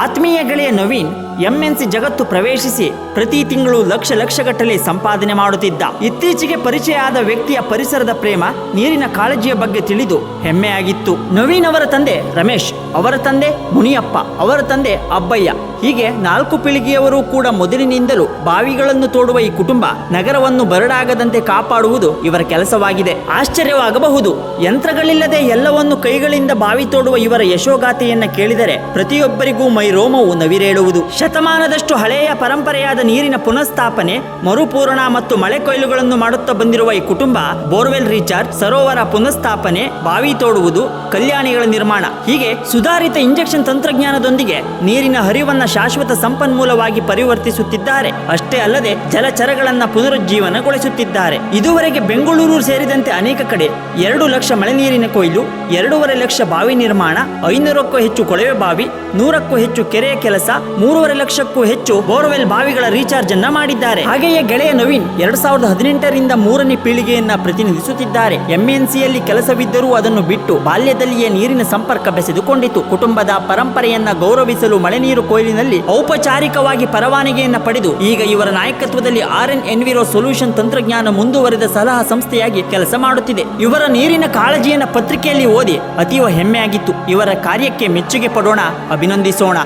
ಆತ್ಮೀಯ ಗೆಳೆಯ ನವೀನ್ ಎಂಎನ್ಸಿ ಜಗತ್ತು ಪ್ರವೇಶಿಸಿ ಪ್ರತಿ ತಿಂಗಳು ಲಕ್ಷಗಟ್ಟಲೆ ಸಂಪಾದನೆ ಮಾಡುತ್ತಿದ್ದ. ಇತ್ತೀಚೆಗೆ ಪರಿಚಯ ಆದ ವ್ಯಕ್ತಿಯ ಪರಿಸರದ ಪ್ರೇಮ, ನೀರಿನ ಕಾಳಜಿಯ ಬಗ್ಗೆ ತಿಳಿದು ಹೆಮ್ಮೆಯಾಗಿತ್ತು. ನವೀನ್ ಅವರ ತಂದೆ ರಮೇಶ್, ಅವರ ತಂದೆ ಮುನಿಯಪ್ಪ, ಅವರ ತಂದೆ ಅಬ್ಬಯ್ಯ, ಹೀಗೆ 4 ಪೀಳಿಗೆಯವರು ಕೂಡ ಮೊದಲಿನಿಂದಲೂ ಬಾವಿಗಳನ್ನು ತೋಡುವ ಈ ಕುಟುಂಬ ನಗರವನ್ನು ಬರಡಾಗದಂತೆ ಕಾಪಾಡುವುದು ಇವರ ಕೆಲಸವಾಗಿದೆ. ಆಶ್ಚರ್ಯವಾಗಬಹುದು, ಯಂತ್ರಗಳಿಲ್ಲದೆ ಎಲ್ಲವನ್ನು ಕೈಗಳಿಂದ ಬಾವಿ ತೋಡುವ ಇವರ ಯಶೋಗಾಥೆಯನ್ನ ಕೇಳಿದರೆ ಪ್ರತಿಯೊಬ್ಬರಿಗೂ ಮೈ ರೋಮವು ನವಿರೇಳುವುದು. ಶತಮಾನದಷ್ಟು ಹಳೆಯ ಪರಂಪರೆಯಾದ ನೀರಿನ ಪುನಃಸ್ಥಾಪನೆ, ಮರುಪೂರಣ ಮತ್ತು ಮಳೆ ಕೊಯ್ಲುಗಳನ್ನು ಮಾಡುತ್ತಾ ಬಂದಿರುವ ಈ ಕುಟುಂಬ ಬೋರ್ವೆಲ್ ರೀಚಾರ್ಜ್, ಸರೋವರ ಪುನಃಸ್ಥಾಪನೆ, ಬಾವಿ ತೋಡುವುದು, ಕಲ್ಯಾಣಿಗಳ ನಿರ್ಮಾಣ, ಹೀಗೆ ಸುಧಾರಿತ ಇಂಜೆಕ್ಷನ್ ತಂತ್ರಜ್ಞಾನದೊಂದಿಗೆ ನೀರಿನ ಹರಿವನ್ನ ಶಾಶ್ವತ ಸಂಪನ್ಮೂಲವಾಗಿ ಪರಿವರ್ತಿಸುತ್ತಿದ್ದಾರೆ. ಅಷ್ಟೇ ಅಲ್ಲದೆ ಜಲಚರಗಳನ್ನ ಪುನರುಜ್ಜೀವನಗೊಳಿಸುತ್ತಿದ್ದಾರೆ. ಇದುವರೆಗೆ ಬೆಂಗಳೂರು ಸೇರಿದಂತೆ ಅನೇಕ ಕಡೆ 2 ಲಕ್ಷ ಮಳೆ ನೀರಿನ ಕೊಯ್ಲು, 2.5 ಲಕ್ಷ ಬಾವಿ ನಿರ್ಮಾಣ, 500ಕ್ಕೂ ಹೆಚ್ಚು ಕೊಳವೆ ಬಾವಿ, 100ಕ್ಕೂ ಹೆಚ್ಚು ಕೆರೆಯ ಕೆಲಸ, 3.5 ಲಕ್ಷಕ್ಕೂ ಹೆಚ್ಚು ಬೋರ್ವೆಲ್ ಬಾವಿಗಳ ರೀಚಾರ್ಜ್ ಅನ್ನ ಮಾಡಿದ್ದಾರೆ. ಹಾಗೆಯೇ ಗೆಳೆಯ ನವೀನ್ 2018ರಿಂದ 3ನೇ ಪೀಳಿಗೆಯನ್ನ ಪ್ರತಿನಿಧಿಸುತ್ತಿದ್ದಾರೆ. ಎಂಎನ್ಸಿಯಲ್ಲಿ ಕೆಲಸವಿದ್ದರೂ ಅದನ್ನು ಬಿಟ್ಟು ಬಾಲ್ಯದಲ್ಲಿಯೇ ನೀರಿನ ಸಂಪರ್ಕ ಬೆಸೆದುಕೊಂಡಿತು. ಕುಟುಂಬದ ಪರಂಪರೆಯನ್ನ ಗೌರವಿಸಲು ಮಳೆ ನೀರು ಕೊಯ್ಲಿನಲ್ಲಿ ಔಪಚಾರಿಕವಾಗಿ ಪರವಾನಗಿಯನ್ನ ಪಡೆದು ಈಗ ಇವರ ನಾಯಕತ್ವದಲ್ಲಿ ಆರ್ಎನ್ ಎನ್ವಿರೋ ಸೊಲ್ಯೂಷನ್ ತಂತ್ರಜ್ಞಾನ ಮುಂದುವರೆದ ಸಲಹಾ ಸಂಸ್ಥೆಯಾಗಿ ಕೆಲಸ ಮಾಡುತ್ತಿದೆ. ಇವರ ನೀರಿನ ಕಾಳಜಿಯನ್ನ ಪತ್ರಿಕೆಯಲ್ಲಿ ಓದಿ ಅತೀವ ಹೆಮ್ಮೆಯಾಗಿತ್ತು. ಇವರ ಕಾರ್ಯಕ್ಕೆ ಮೆಚ್ಚುಗೆ ಪಡೋಣ, ಅಭಿನಂದಿಸೋಣ.